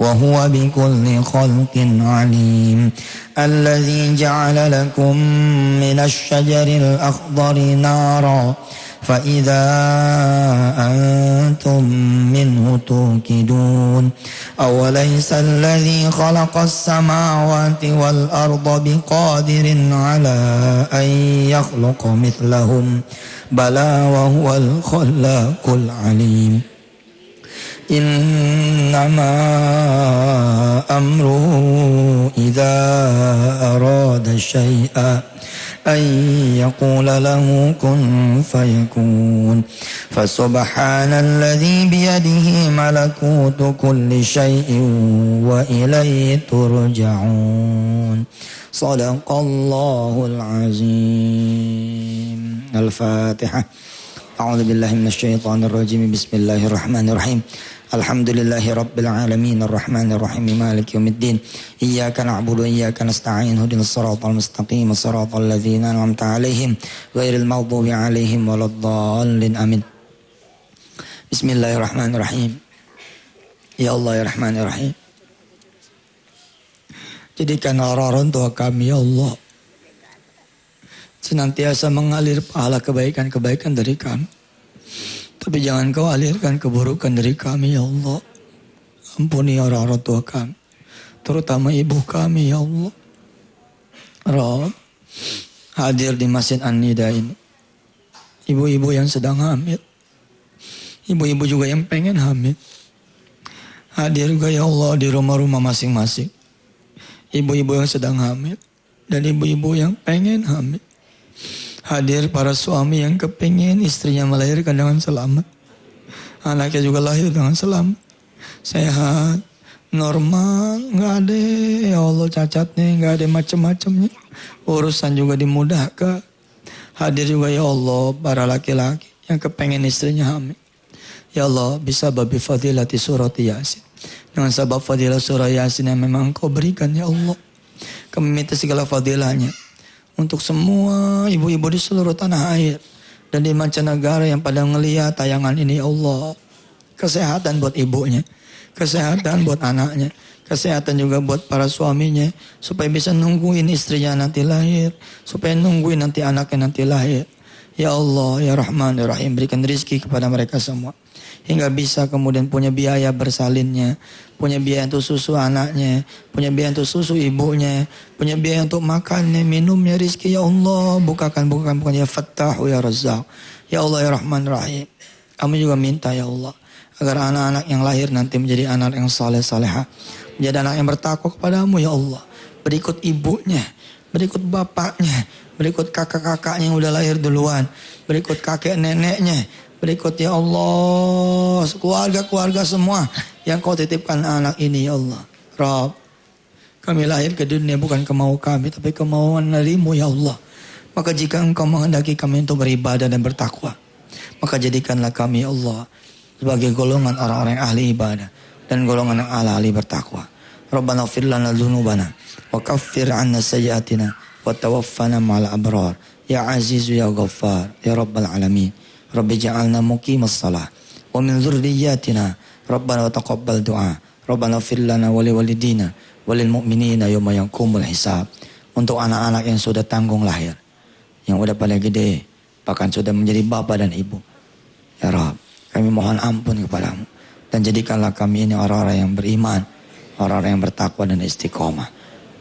وهو بكل خلق عليم الذي جعل لكم من الشجر الأخضر نارا فإذا أنتم منه توقدون أوليس الذي خلق السماوات والأرض بقادر على أن يخلق مثلهم بلى وهو الخلاق العليم إنما أمره إذا أراد شيئا أن يقول له كن فيكون فسبحان الذي بيده ملكوت كل شيء وإليه ترجعون صدق الله العظيم الفاتحة أعوذ بالله من الشيطان الرجيم بسم الله الرحمن الرحيم الحمد لله رب العالمين الرحمن الرحيم مالك يوم الدين إياك نعبد وإياك نستعين اهدنا الصراط المستقيم صراط الذين أنعمت عليهم غير المغضوب عليهم ولا الضالين آمين بسم الله الرحمن الرحيم Ya Allah ya Rahman ya Rahim, jadikan orang tua kami ya Allah senantiasa mengalir pahala kebaikan-kebaikan dari kami. Tapi jangan kau alirkan keburukan dari kami ya Allah. Ampuni orang-orang tua kami, terutama ibu kami ya Allah. Rabb, hadir di Masjid An-Nida ini ibu-ibu yang sedang hamil, ibu-ibu juga yang pengen hamil. Hadir juga ya Allah di rumah-rumah masing-masing, ibu-ibu yang sedang hamil dan ibu-ibu yang pengen hamil. Hadir para suami yang kepingin istrinya melahirkan dengan selamat, anaknya juga lahir dengan selamat, sehat, normal, nggak ada ya Allah cacatnya, nggak ada macam-macamnya, urusan juga dimudahkan. Hadir juga ya Allah para laki-laki yang kepengen istrinya hamil. Ya Allah, bisa babi fadilati surat Yasin, dengan sebab fadilah surah Yasin yang memang Kau berikan ya Allah, kami minta segala fadilahnya untuk semua ibu-ibu di seluruh tanah air dan di mancanegara yang pada ngelihat tayangan ini ya Allah. Kesehatan buat ibunya, kesehatan buat anaknya, kesehatan juga buat para suaminya, supaya bisa nungguin istrinya nanti lahir, supaya nungguin nanti anaknya nanti lahir. Ya Allah ya Rahman ya Rahim, berikan rizki kepada mereka semua, hingga bisa kemudian punya biaya bersalinnya, punya biaya untuk susu anaknya, punya biaya untuk susu ibunya, punya biaya untuk makannya, minumnya, rizki ya Allah. Bukakan ya Fattahu ya Razzaq. Ya Allah ya Rahman Rahim, kami juga minta ya Allah agar anak-anak yang lahir nanti menjadi anak yang saleh salehah, menjadi anak yang bertakwa kepadamu ya Allah. Berikut ibunya, berikut bapaknya, berikut kakak-kakaknya yang udah lahir duluan, berikut kakek neneknya, berikut ya Allah keluarga-keluarga semua yang Kau titipkan anak ini ya Allah. Rabb, kami lahir ke dunia bukan kemau kami, tapi kemauan darimu ya Allah. Maka jika Engkau menghendaki kami untuk beribadah dan bertakwa, maka jadikanlah kami ya Allah sebagai golongan orang-orang yang ahli ibadah dan golongan yang ahli bertakwa. Rabbana ighfir lana dzunubana wa kaffir 'anna sayyi'atina wa tawaffana ma'al abrar ya azizu ya ghaffar ya rabbal alamin. Rabbi ja'alna muqimas shalah wa min dzurriyyatina rabbana wa taqabbal du'a. Rabbana ighfir lana wa liwalidina wa lil mu'minina yawma yaqumul hisab. Untuk anak-anak yang sudah tanggung lahir, yang udah pada gede, bahkan sudah menjadi bapa dan ibu, ya Rabb, kami mohon ampun kepadamu. Dan jadikanlah kami ini orang-orang yang beriman, orang-orang yang bertakwa dan istiqomah.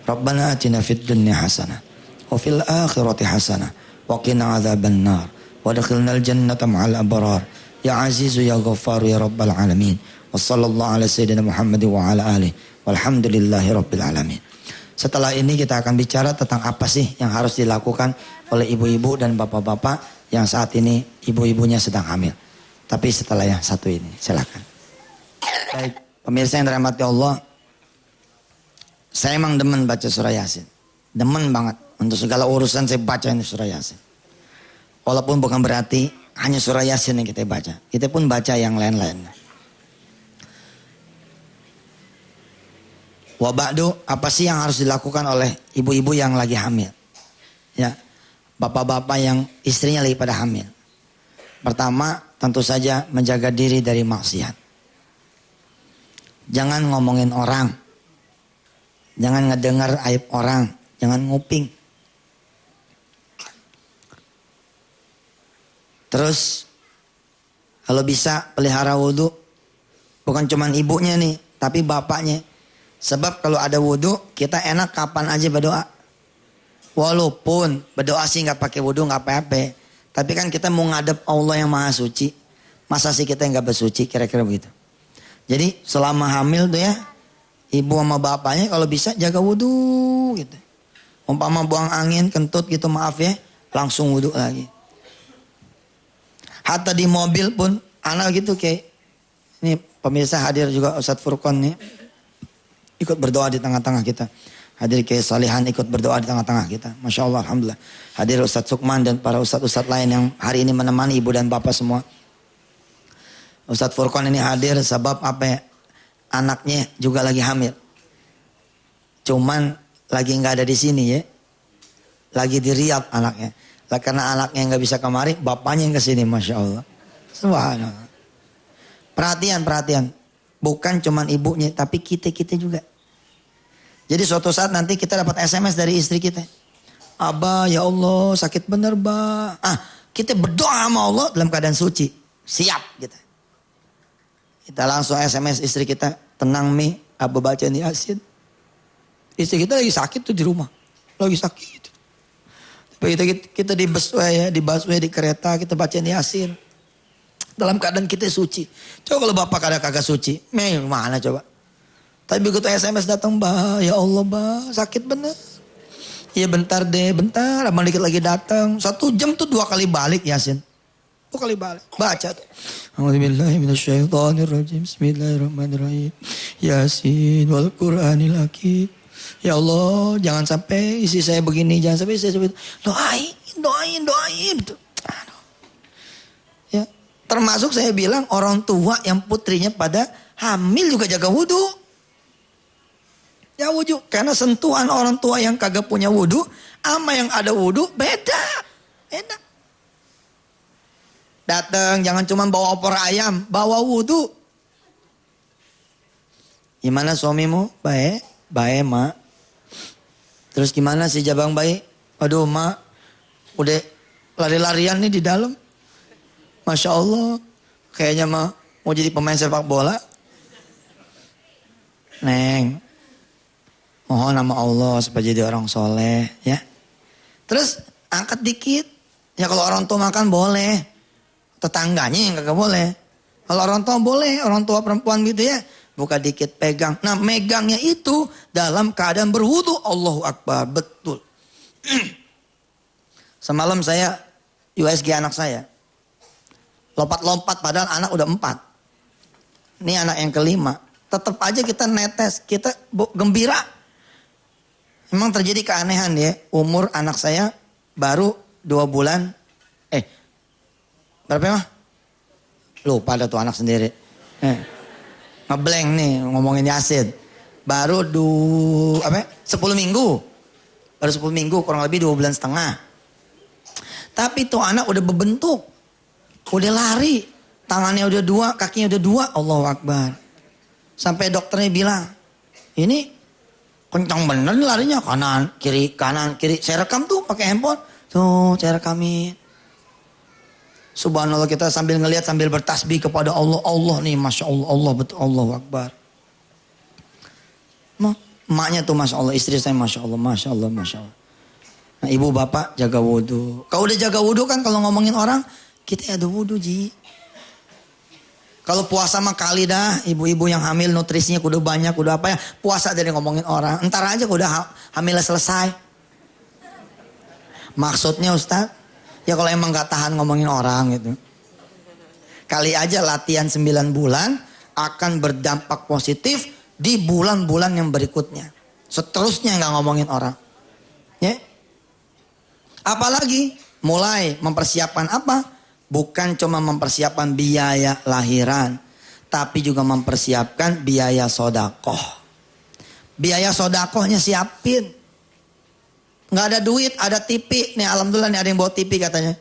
Rabbana atina fid dunya hasanah wa fil akhirati hasanah wa qina adzabannar wa adkhilnal jannata ma'al abrar. Ya Azizu ya Ghaffaru ya Rabbal alamin. Wassallallahu ala sayyidina Muhammad wa ala alihi walhamdulillahi rabbil alamin. Setelah ini kita akan bicara tentang apa sih yang harus dilakukan oleh ibu-ibu dan bapak-bapak yang saat ini ibu-ibunya sedang hamil. Tapi setelah yang satu ini, silakan. Baik, pemirsa yang dirahmati Allah, saya emang demen baca surah Yasin. Demen banget. Untuk segala urusan saya baca ini surah Yasin. Walaupun bukan berarti hanya surah Yasin yang kita baca. Kita pun baca yang lain-lain. Wa ba'du, apa sih yang harus dilakukan oleh ibu-ibu yang lagi hamil? Ya, bapak-bapak yang istrinya lagi pada hamil. Pertama, tentu saja menjaga diri dari maksiat. Jangan ngomongin orang. Jangan ngedengar aib orang. Jangan nguping. Terus, kalau bisa pelihara wudhu. Bukan cuman ibunya nih, tapi bapaknya. Sebab kalau ada wudhu, kita enak kapan aja berdoa. Walaupun berdoa sih nggak pakai wudhu, nggak apa-apa. Tapi kan kita mau ngadep Allah yang maha suci. Masa sih kita nggak bersuci, kira-kira begitu. Jadi selama hamil tuh ya, ibu sama bapaknya kalau bisa jaga wudhu gitu. Umpama buang angin, kentut gitu maaf ya, langsung wudhu lagi. Hatta di mobil pun, anak gitu kayak, ini pemirsa hadir juga Ustadz Furqon nih. Ikut berdoa di tengah-tengah kita. Hadir Kiai Salihan ikut berdoa di tengah-tengah kita. Masya Allah, Alhamdulillah. Hadir Ustadz Sukman dan para ustadz-ustadz lain yang hari ini menemani ibu dan bapak semua. Ustadz Furqon ini hadir sebab apa ya? Anaknya juga lagi hamil. Cuman lagi nggak ada di sini ya. Lagi di Riyadh anaknya. Lah karena anaknya nggak bisa kemari, bapaknya yang kesini. Masya Allah. Subhanallah. Perhatian. Bukan cuman ibunya, tapi kita juga. Jadi suatu saat nanti kita dapat SMS dari istri kita. Abah, ya Allah sakit bener bah. Kita berdoa sama Allah dalam keadaan suci. Siap kita. Kita langsung SMS istri kita. Tenang Mi, Abah baca nih Yasin. Istri kita lagi sakit tuh di rumah. Lagi sakit. Tapi kita di busway ya, di kereta kita baca nih Yasin. Dalam keadaan kita suci. Coba kalau bapak kagak suci. Mana coba. Tapi begitu SMS datang. Bah, ya Allah bah. Sakit bener. Iya bentar deh. Bentar. Abang dikit lagi datang. 1 jam tuh 2 kali balik Yasin. 2 kali balik. Baca tuh. A'udzubillahiminasyaitonirrajim. Bismillahirrahmanirrahim. Yasin wal Qur'anil hakim. Ya Allah. Jangan sampai isi saya begini. Jangan sampai isi saya seperti itu. Doain. Ya. Termasuk saya bilang orang tua yang putrinya pada hamil juga jaga wudhu. Ya wudhu. Karena sentuhan orang tua yang kagak punya wudhu sama yang ada wudhu beda. Datang jangan cuma bawa opor ayam. Bawa wudhu. Gimana suamimu? Baik. Baik mak. Terus gimana si jabang bayi? Aduh mak. Udah lari-larian nih di dalam. Masya Allah, kayaknya mau jadi pemain sepak bola. Neng, mohon nama Allah supaya jadi orang soleh, ya. Terus angkat dikit, ya kalau orang tua makan boleh, tetangganya yang kagak boleh. Kalau orang tua boleh, orang tua perempuan gitu ya, buka dikit pegang. Nah megangnya itu dalam keadaan berwudu, Allahu Akbar, betul. Semalam saya USG anak saya. Lompat-lompat padahal anak udah 4. Ini anak yang kelima. Tetap aja kita netes, kita gembira. Memang terjadi keanehan ya. Umur anak saya baru 2 bulan. Berapa mah? Lupa ada tuh anak sendiri. Ngeblank nih ngomongin Yasin. Baru 10 minggu. Baru 10 minggu kurang lebih 2 bulan setengah. Tapi tuh anak udah berbentuk. Udah lari, tangannya udah 2, kakinya udah 2, Allahu Akbar. Sampai dokternya bilang, ini kencang bener nih larinya, kanan, kiri. Saya rekam tuh pakai handphone, tuh saya rekamin. Subhanallah, kita sambil ngelihat sambil bertasbih kepada Allah. Allah nih, Masya Allah, Allah betul, Allahu Akbar. Emaknya tuh Masya Allah, istri saya Masya Allah, Masya Allah, Masya Allah. Nah ibu bapak jaga wudhu. Kalau udah jaga wudhu kan kalau ngomongin orang, kita ada wudhu Ji. Kalau puasa mah kali dah, ibu-ibu yang hamil nutrisinya udah banyak, udah apa ya, puasa dari ngomongin orang. Entar aja udah hamilnya selesai. Maksudnya Ustaz, ya kalau emang gak tahan ngomongin orang gitu. Kali aja latihan 9 bulan akan berdampak positif di bulan-bulan yang berikutnya. Seterusnya gak ngomongin orang. Ya. Apalagi mulai mempersiapkan apa? Bukan cuma mempersiapkan biaya lahiran, tapi juga mempersiapkan biaya sodakoh. Biaya sodakohnya siapin. Nggak ada duit, ada TV. Nih alhamdulillah nih ada yang bawa TV katanya.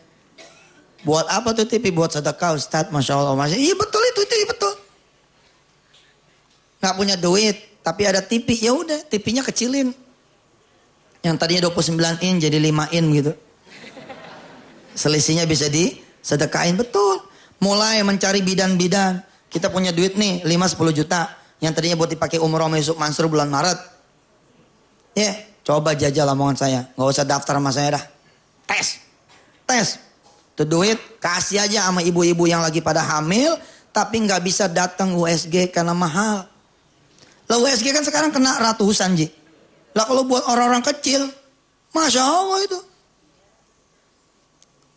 Buat apa tuh TV? Buat sedekah Ustadz, Masya Allah. Iya betul itu betul. Nggak punya duit, tapi ada TV. Ya udah, TV-nya kecilin. Yang tadinya 29 in jadi 5 in gitu. Selisihnya bisa sedekahin, betul. Mulai mencari bidan-bidan. Kita punya duit nih 5-10 juta. Yang tadinya buat dipakai umroh sama Yusuf Mansur bulan Maret. Ya, coba jajal omongan saya. Gak usah daftar sama saya dah. Tes. Itu duit kasih aja sama ibu-ibu yang lagi pada hamil. Tapi gak bisa datang USG karena mahal. Lah USG kan sekarang kena ratusan Ji. Lah kalau buat orang-orang kecil, Masya Allah itu.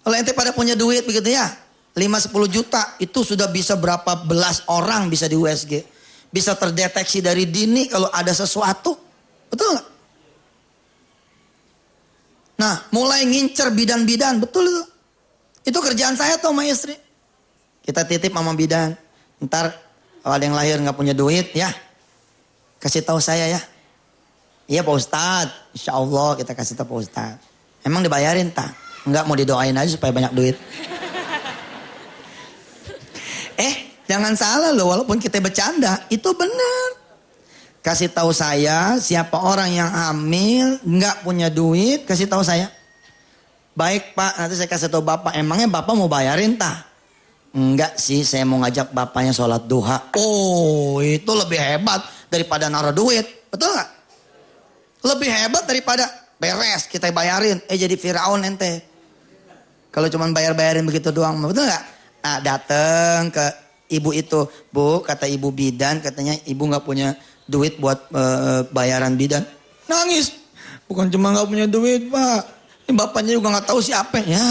Kalau ente pada punya duit begitu ya, 5-10 juta itu sudah bisa berapa belas orang bisa di USG. Bisa terdeteksi dari dini kalau ada sesuatu. Betul gak? Nah mulai ngincer bidan-bidan, betul itu. Itu kerjaan saya tuh sama istri. Kita titip sama bidan. Ntar kalau ada yang lahir gak punya duit ya, kasih tahu saya ya. Iya Pak Ustadz, Insya Allah kita kasih tahu Pak Ustadz. Emang dibayarin tak? Enggak, mau didoain aja supaya banyak duit. Jangan salah loh, walaupun kita bercanda, itu benar. Kasih tahu saya siapa orang yang hamil, enggak punya duit, kasih tahu saya. Baik Pak, nanti saya kasih tahu Bapak. Emangnya Bapak mau bayarin tak? Enggak sih, saya mau ngajak Bapaknya sholat duha. Oh, itu lebih hebat daripada naruh duit. Betul gak? Lebih hebat daripada beres kita bayarin. Jadi Firaun ente. Kalau cuma bayar-bayarin begitu doang, betul gak? Nah, dateng ke ibu itu. Bu, kata ibu bidan, katanya ibu gak punya duit buat bayaran bidan. Nangis. Bukan cuma gak punya duit Pak. Ini bapaknya juga gak tahu siapa ya.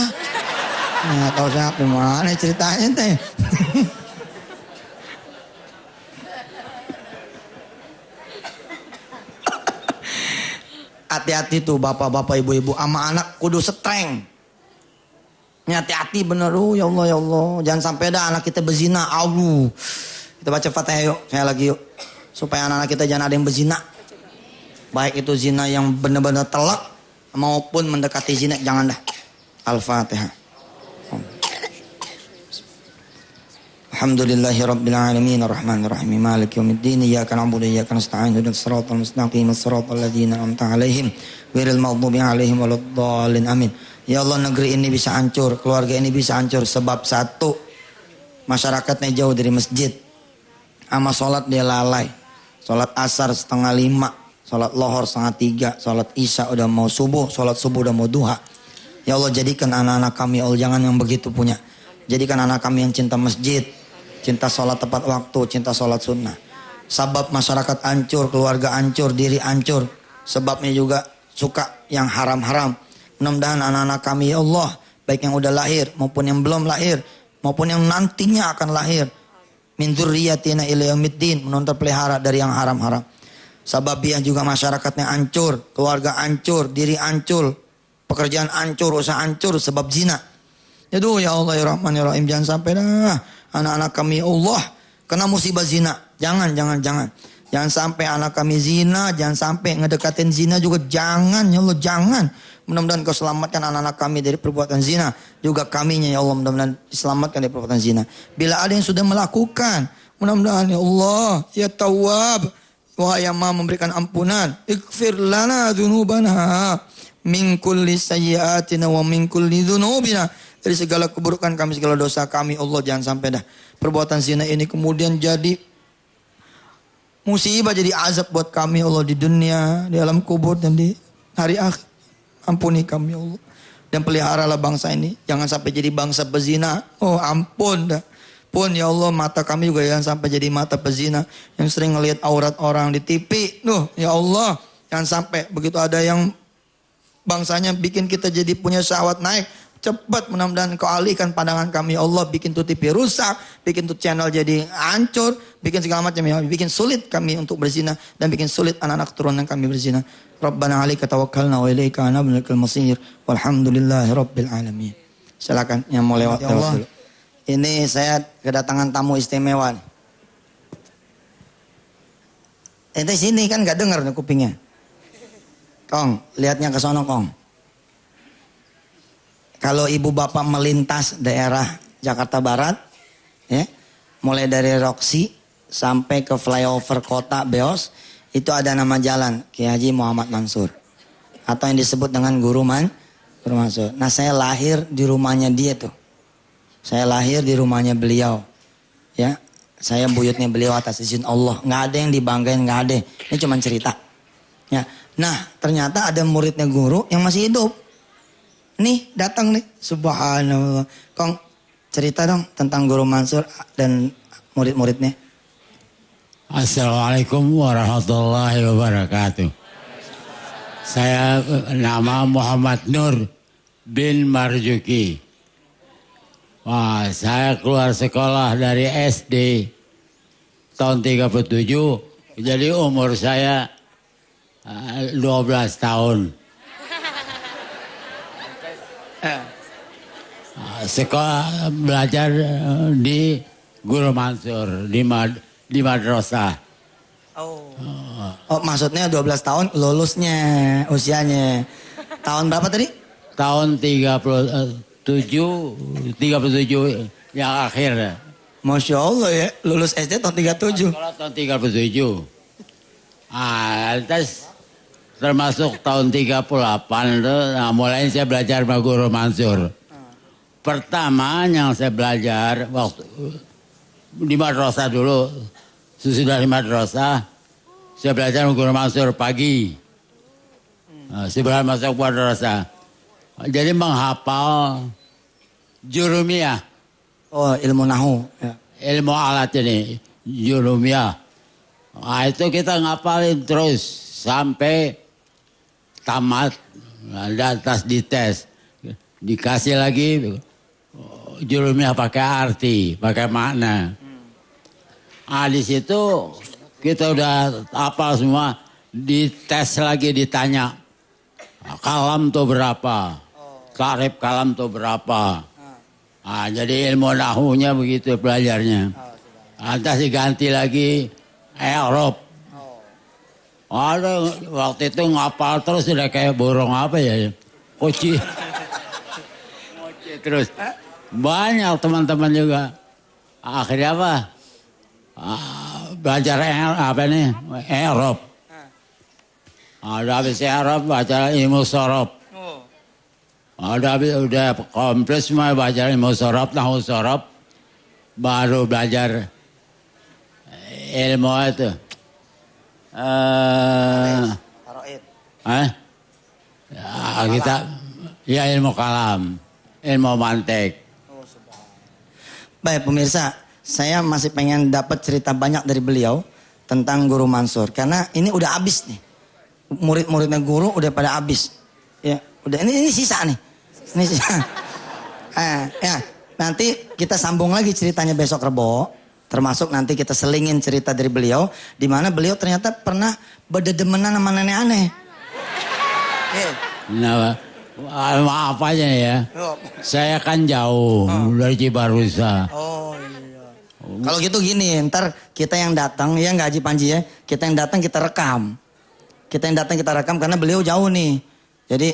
Gak tahu siapa, mana ceritanya teh. Hati-hati tuh bapak-bapak, ibu-ibu sama anak kudu strength. Hati-hati bener, ya Allah ya Allah. Jangan sampai dah anak kita berzina. Kita baca Fatihah yuk, saya lagi yuk. Supaya anak-anak kita jangan ada yang berzina. Baik itu zina yang benar-benar telak maupun mendekati zina, jangan dah. Al-Fatihah. Alhamdulillahi Rabbil Alamin Ar-Rahmanir Rahim Maliki Yawmiddin Iyyaka na'budu wa iyyaka nasta'in Ihdinas siratal mustaqim Siratal ladzina an'amta 'alaihim ghairil maghdubi 'alaihim waladdallin amin. Ya Allah, negeri ini bisa hancur, keluarga ini bisa hancur sebab satu, masyarakatnya jauh dari masjid. Sama sholat dia lalai. Sholat asar 4:30, sholat lohor 2:30, sholat isya udah mau subuh, sholat subuh udah mau duha. Ya Allah, jadikan anak-anak kami, Allah jangan yang begitu punya. Jadikan anak kami yang cinta masjid, cinta sholat tepat waktu, cinta sholat sunnah. Sebab masyarakat hancur, keluarga hancur, diri hancur. Sebabnya juga suka yang haram-haram. Mudah-mudahan anak-anak kami ya Allah, baik yang udah lahir maupun yang belum lahir, maupun yang nantinya akan lahir, min dzurriyyatina ila yaumiddin, menonton pelihara dari yang haram-haram. Sebab dia juga masyarakatnya hancur, keluarga hancur, diri hancur, pekerjaan hancur, usaha hancur sebab zina. Aduh ya Allah ya Rahman ya Rahim, jangan sampai dah anak-anak kami ya Allah kena musibah zina. Jangan. Jangan sampai anak kami zina, jangan sampai ngedekatin zina juga, jangan ya Allah, jangan. Mudah-mudahan kau selamatkan anak-anak kami dari perbuatan zina. Juga kaminya ya Allah, mudah-mudahan diselamatkan dari perbuatan zina. Bila ada yang sudah melakukan, mudah-mudahan ya Allah, ya Tawwab, wahai yang Maha memberikan ampunan, ighfir lana dzunubana min kulli sayyi'atina wa min kulli dzunubina dari segala keburukan kami, segala dosa kami. Allah jangan sampai dah perbuatan zina ini kemudian jadi musibah, jadi azab buat kami Allah di dunia, di alam kubur dan di hari akhir. Ampuni kami Allah. Dan peliharalah bangsa ini. Jangan sampai jadi bangsa pezina. Oh ampun dah. Pun ya Allah, mata kami juga jangan sampai jadi mata pezina. Yang sering ngelihat aurat orang di TV. Ya Allah. Jangan sampai begitu ada yang bangsanya bikin kita jadi punya syahwat naik. Cepat mudah-mudahan kau alihkan pandangan kami ya Allah. Bikin tuh TV rusak. Bikin tuh channel jadi hancur. Bikin segala macam ya. Bikin sulit kami untuk berzina. Dan bikin sulit anak-anak keturunan kami berzina. Rabbana alaika tawakkalna wa ilaika anabnal masir. Walhamdulillahi rabbil alamin. Silakan yang mau lewat dulu. Ini saya kedatangan tamu istimewa. Ente sini kan gak dengar nih kupingnya. Kong, lihatnya ke sono Kong. Kalau ibu bapak melintas daerah Jakarta Barat, ya, mulai dari Roxy sampai ke flyover kota Beos, itu ada nama jalan Kiai Haji Muhammad Mansur. Atau yang disebut dengan Guru Mansur. Nah saya lahir di rumahnya dia tuh. Saya lahir di rumahnya beliau. Ya, saya buyutnya beliau atas izin Allah. Nggak ada yang dibanggain, nggak ada. Ini cuma cerita. Ya. Nah ternyata ada muridnya guru yang masih hidup. Nih datang nih. Subhanallah. Kong cerita dong tentang Guru Mansur dan murid-muridnya. Assalamualaikum warahmatullahi wabarakatuh. Saya nama Muhammad Nur bin Marzuki. Wah, saya keluar sekolah dari SD tahun 37. Jadi umur saya 12 tahun. Sekolah belajar di Guru Mansur di madrasah. Oh maksudnya 12 tahun lulusnya usianya. Tahun berapa tadi? Tahun 37 yang akhir. Masya Allah ya, lulus SD tahun 37. Sekolah tahun 37. Terus termasuk tahun 38 itu, nah, mulai saya belajar sama Guru Mansur. Pertama yang saya belajar waktu di madrasah dulu, sesudah di madrasah, saya belajar sama Guru Mansur pagi. Sebelum masuk madrasah. Jadi menghafal jurumiyah. Oh ilmu nahu. Ya. Ilmu alat ini, jurumiyah. Nah, itu kita ngapalin terus sampai tamat. Ada atas dites. Dikasih lagi jurumiyah pakai arti, pakai makna. Di situ kita udah hafal semua, dites lagi ditanya. Kalam tuh berapa? Tarif kalam tuh berapa? Jadi ilmu nahunya begitu belajarnya. Atas diganti lagi i'rab. Ada waktu itu ngapal terus udah kayak burung apa ya? Koci. Terus banyak teman-teman juga. Akhirnya apa? Belajar i'rab. Ada habis i'rab baca ilmu sorob. Ada habis udah komplit semua baca ilmu sorob, nahu sorob. Baru belajar ilmu itu. Kita ya ilmu kalam, ilmu mantek. Baik pemirsa, saya masih pengen dapat cerita banyak dari beliau tentang Guru Mansur karena ini udah habis nih. Murid-muridnya guru udah pada habis. Ya, udah ini sisa nih. Ini sisa. Ya, nanti kita sambung lagi ceritanya besok Rebo. Termasuk nanti kita selingin cerita dari beliau di mana beliau ternyata pernah berdedemenan sama nenek aneh. Nah, maaf aja ya. Saya kan jauh dari Cibarusah. Oh iya. Kalau gitu gini, ntar kita yang datang ya nggak Haji Panji ya. Kita yang datang kita rekam. Kita yang datang kita rekam karena beliau jauh nih. Jadi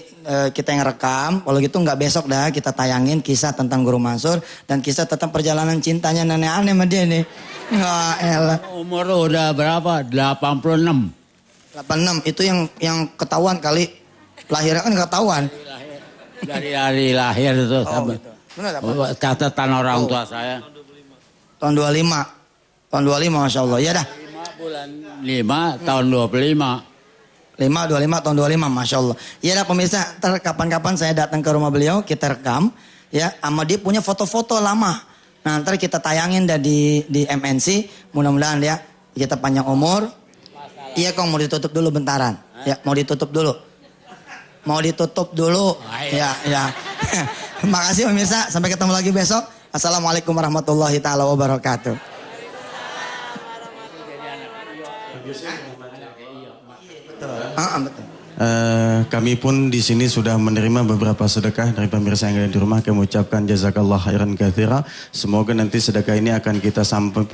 kita yang rekam, kalau gitu nggak besok dah kita tayangin kisah tentang Guru Mansur dan kisah tentang perjalanan cintanya nenek aneh sama dia nih. Nggak elah. Umur udah berapa? 86. 86 itu yang ketahuan kali. Lahirnya kan ketahuan. Dari hari lahir itu. Oh, gitu. Benar apa? Catatan orang tua saya. Tahun 25. Tahun 25 Masya Allah. Ya dah. 5 bulan 5 tahun 25. 25 tahun 25 Masya Allah. Ya dah pemirsa, ntar kapan-kapan saya datang ke rumah beliau, kita rekam. Ya, sama dia punya foto-foto lama. Nah ntar kita tayangin dah di MNC. Mudah-mudahan ya kita panjang umur. Iya Kong, mau ditutup dulu bentaran. Ya, mau ditutup dulu. Mau ditutup dulu. Ya, ya. Makasih pemirsa, sampai ketemu lagi besok. Assalamualaikum warahmatullahi taala wabarakatuh. Betul. Kami pun di sini sudah menerima beberapa sedekah dari pemirsa yang ada di rumah. Kami ucapkan jazakallah khairan katsira. Semoga nanti sedekah ini akan kita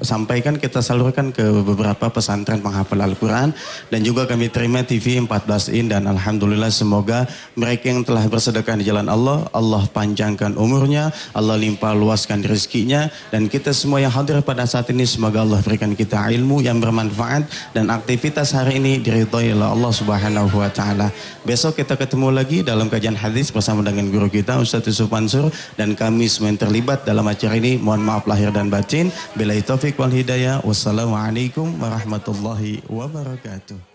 sampaikan, kita salurkan ke beberapa pesantren penghafal Al-Quran. Dan juga kami terima TV 14 in dan alhamdulillah semoga mereka yang telah bersedekah di jalan Allah, Allah panjangkan umurnya, Allah limpah luaskan rezekinya. Dan kita semua yang hadir pada saat ini semoga Allah berikan kita ilmu yang bermanfaat dan aktivitas hari ini diridhoi oleh Allah Subhanahu wa taala. Besok kita ketemu lagi dalam kajian hadis bersama dengan guru kita Ustaz Yusuf Mansur dan kami semua yang terlibat dalam acara ini. Mohon maaf lahir dan batin. Billahi taufik wal hidayah. Wassalamualaikum warahmatullahi wabarakatuh.